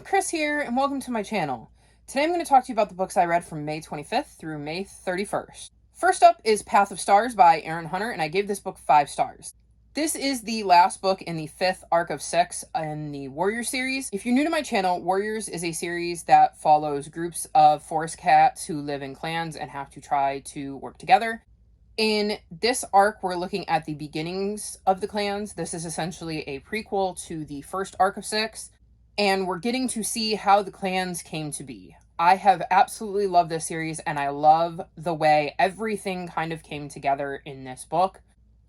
Chris here, and welcome to my channel. Today I'm going to talk to you about the books I read from May 25th through May 31st. First up is Path of Stars by Erin Hunter, and I gave this book 5 stars. This is the last book in the 5th arc of 6 in the Warriors series. If you're new to my channel, Warriors is a series that follows groups of forest cats who live in clans and have to try to work together. In this arc, we're looking at the beginnings of the clans. This is essentially a prequel to the first arc of 6. And we're getting to see how the clans came to be. I have absolutely loved this series, and I love the way everything kind of came together in this book.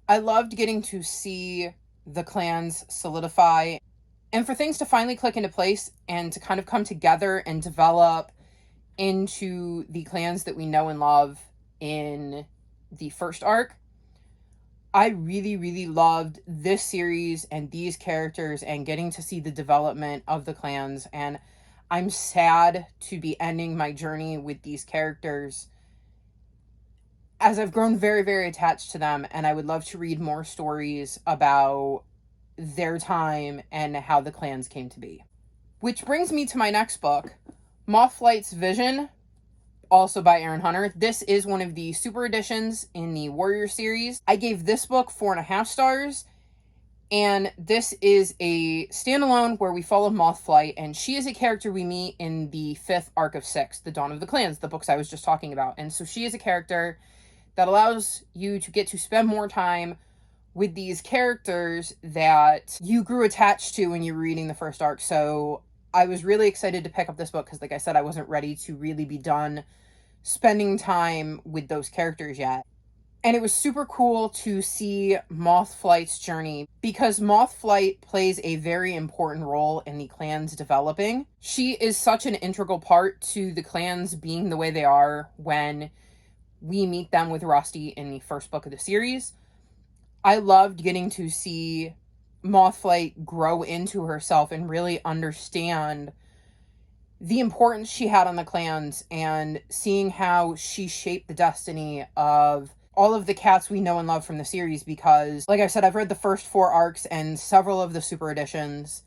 I loved getting to see the clans solidify, and for things to finally click into place, and to kind of come together and develop into the clans that we know and love in the first arc. I really loved this series and these characters and getting to see the development of the clans, and I'm sad to be ending my journey with these characters as I've grown very attached to them, and I would love to read more stories about their time and how the clans came to be. Which brings me to my next book, Mothflight's Vision, also by Erin Hunter. This is one of the super editions in the Warrior series. I gave this book 4.5 stars, and this is a standalone where we follow Mothflight, and she is a character we meet in the 5th arc of 6, The Dawn of the Clans, the books I was just talking about. And so she is a character that allows you to get to spend more time with these characters that you grew attached to when you were reading the first arc. So I was really excited to pick up this book because, like I said, I wasn't ready to really be done spending time with those characters yet. And it was super cool to see Mothflight's journey because Mothflight plays a very important role in the clans developing. She is such an integral part to the clans being the way they are when we meet them with Rusty in the first book of the series. I loved getting to see Mothflight grow into herself and really understand the importance she had on the clans and seeing how she shaped the destiny of all of the cats we know and love from the series because, like I said, I've read the first 4 arcs and several of the super editions,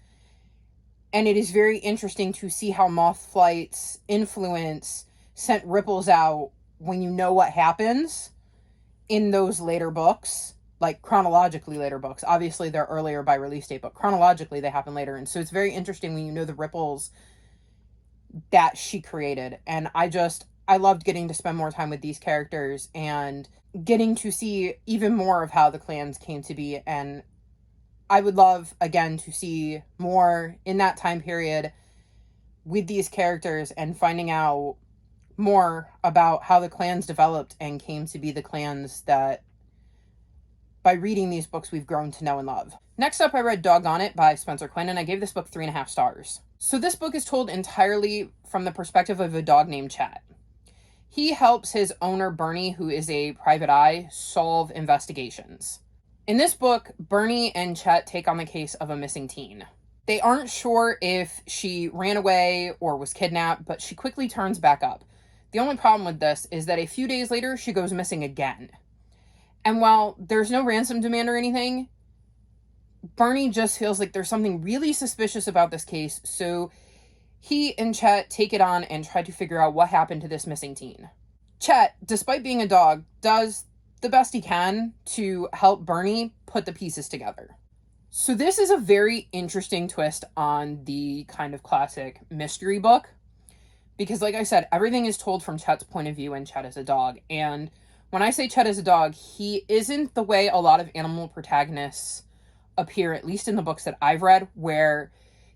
and it is very interesting to see how Mothflight's influence sent ripples out when you know what happens in those later books, like chronologically later books. Obviously, they're earlier by release date, but chronologically they happen later, and so it's very interesting when you know the ripples that she created. And I loved getting to spend more time with these characters and getting to see even more of how the clans came to be. And I would love, again, to see more in that time period with these characters and finding out more about how the clans developed and came to be the clans that, by reading these books, we've grown to know and love. Next up, I read Doggone It by Spencer Quinn, and I gave this book 3.5 stars. So this book is told entirely from the perspective of a dog named Chet. He helps his owner, Bernie, who is a private eye, solve investigations. In this book, Bernie and Chet take on the case of a missing teen. They aren't sure if she ran away or was kidnapped, but she quickly turns back up. The only problem with this is that a few days later, she goes missing again. And while there's no ransom demand or anything, Bernie just feels like there's something really suspicious about this case, so he and Chet take it on and try to figure out what happened to this missing teen. Chet, despite being a dog, does the best he can to help Bernie put the pieces together. So this is a very interesting twist on the kind of classic mystery book, because like I said, everything is told from Chet's point of view, and Chet is a dog. And when I say Chet is a dog, he isn't the way a lot of animal protagonists appear, at least in the books that I've read, where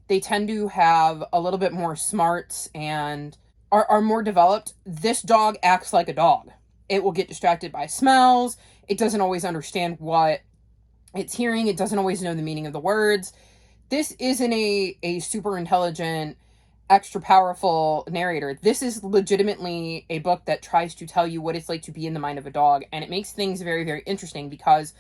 they tend to have a little bit more smarts and are more developed. This dog acts like a dog. It will get distracted by smells. It doesn't always understand what it's hearing. It doesn't always know the meaning of the words. This isn't a super intelligent, extra powerful narrator. This is legitimately a book that tries to tell you what it's like to be in the mind of a dog, and it makes things very interesting because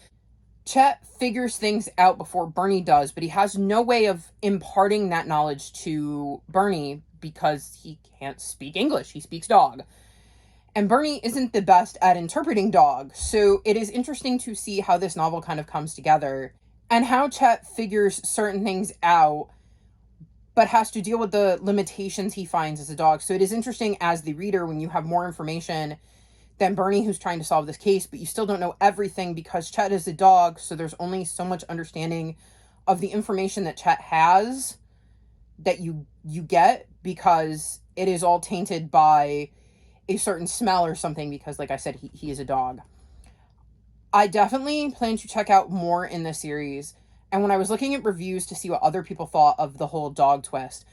Chet figures things out before Bernie does, but he has no way of imparting that knowledge to Bernie because he can't speak English. He speaks dog. And Bernie isn't the best at interpreting dog, so it is interesting to see how this novel kind of comes together and how Chet figures certain things out but has to deal with the limitations he finds as a dog. So it is interesting as the reader when you have more information than Bernie, who's trying to solve this case, but you still don't know everything because Chet is a dog, so there's only so much understanding of the information that Chet has that you get, because it is all tainted by a certain smell or something, because like I said, he is a dog. I definitely plan to check out more in this series, and when I was looking at reviews to see what other people thought of the whole dog twist,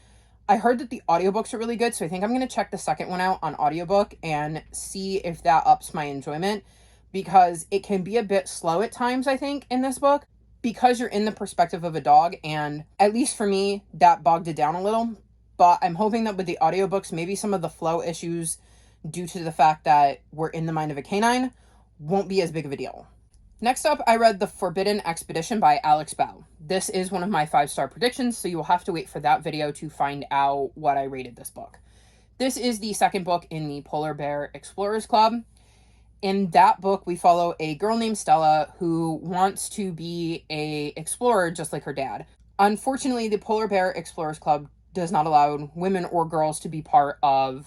I heard that the audiobooks are really good, so I think I'm going to check the second one out on audiobook and see if that ups my enjoyment, because it can be a bit slow at times, I think, in this book, because you're in the perspective of a dog, and at least for me, that bogged it down a little. But I'm hoping that with the audiobooks, maybe some of the flow issues due to the fact that we're in the mind of a canine won't be as big of a deal. Next up, I read The Forbidden Expedition by Alex Bell. This is one of my 5-star predictions, so you will have to wait for that video to find out what I rated this book. This is the second book in the Polar Bear Explorers Club. In that book, we follow a girl named Stella who wants to be an explorer just like her dad. Unfortunately, the Polar Bear Explorers Club does not allow women or girls to be part of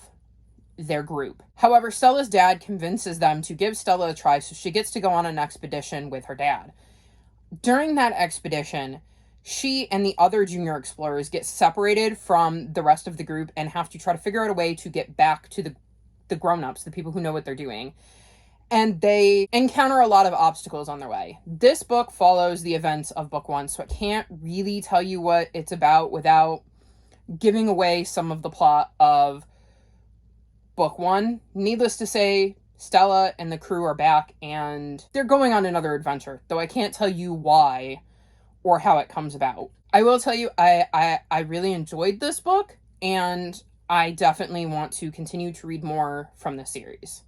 their group. However, Stella's dad convinces them to give Stella a try, so she gets to go on an expedition with her dad. During that expedition, she and the other junior explorers get separated from the rest of the group and have to try to figure out a way to get back to the grown-ups, the people who know what they're doing. And they encounter a lot of obstacles on their way. This book follows the events of book 1, so I can't really tell you what it's about without giving away some of the plot of book 1. Needless to say, Stella and the crew are back and they're going on another adventure, though I can't tell you why or how it comes about. I will tell you, I really enjoyed this book, and I definitely want to continue to read more from this series.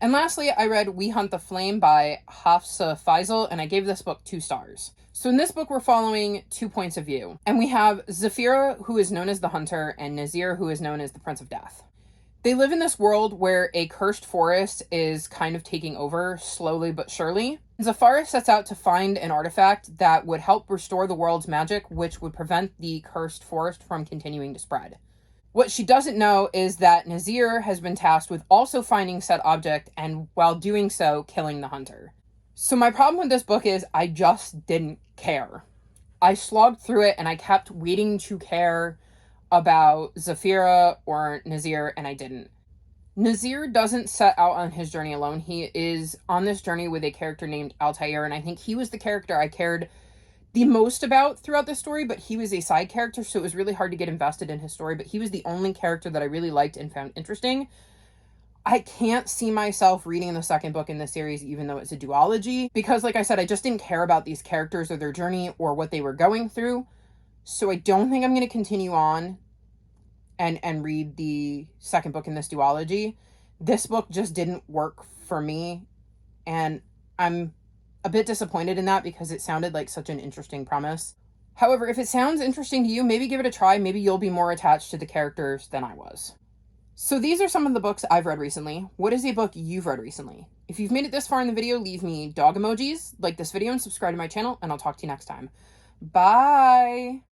And lastly, I read We Hunt the Flame by Hafsa Faisal, and I gave this book 2 stars. So in this book, we're following 2 points of view. And we have Zafira, who is known as the Hunter, and Nazir, who is known as the Prince of Death. They live in this world where a cursed forest is kind of taking over, slowly but surely. Zafira sets out to find an artifact that would help restore the world's magic, which would prevent the cursed forest from continuing to spread. What she doesn't know is that Nazir has been tasked with also finding said object, and while doing so, killing the hunter. So my problem with this book is I just didn't care. I slogged through it and I kept waiting to care about Zafira or Nazir, and I didn't. Nazir doesn't set out on his journey alone. He is on this journey with a character named Altair, and I think he was the character I cared the most about throughout the story, but he was a side character, so it was really hard to get invested in his story, but he was the only character that I really liked and found interesting. I can't see myself reading the second book in this series, even though it's a duology, because like I said, I just didn't care about these characters or their journey or what they were going through. So I don't think I'm going to continue on and read the second book in this duology. This book just didn't work for me, and I'm a bit disappointed in that because it sounded like such an interesting premise. However, if it sounds interesting to you, maybe give it a try. Maybe you'll be more attached to the characters than I was. So these are some of the books I've read recently. What is a book you've read recently? If you've made it this far in the video, leave me dog emojis, like this video, and subscribe to my channel, and I'll talk to you next time. Bye!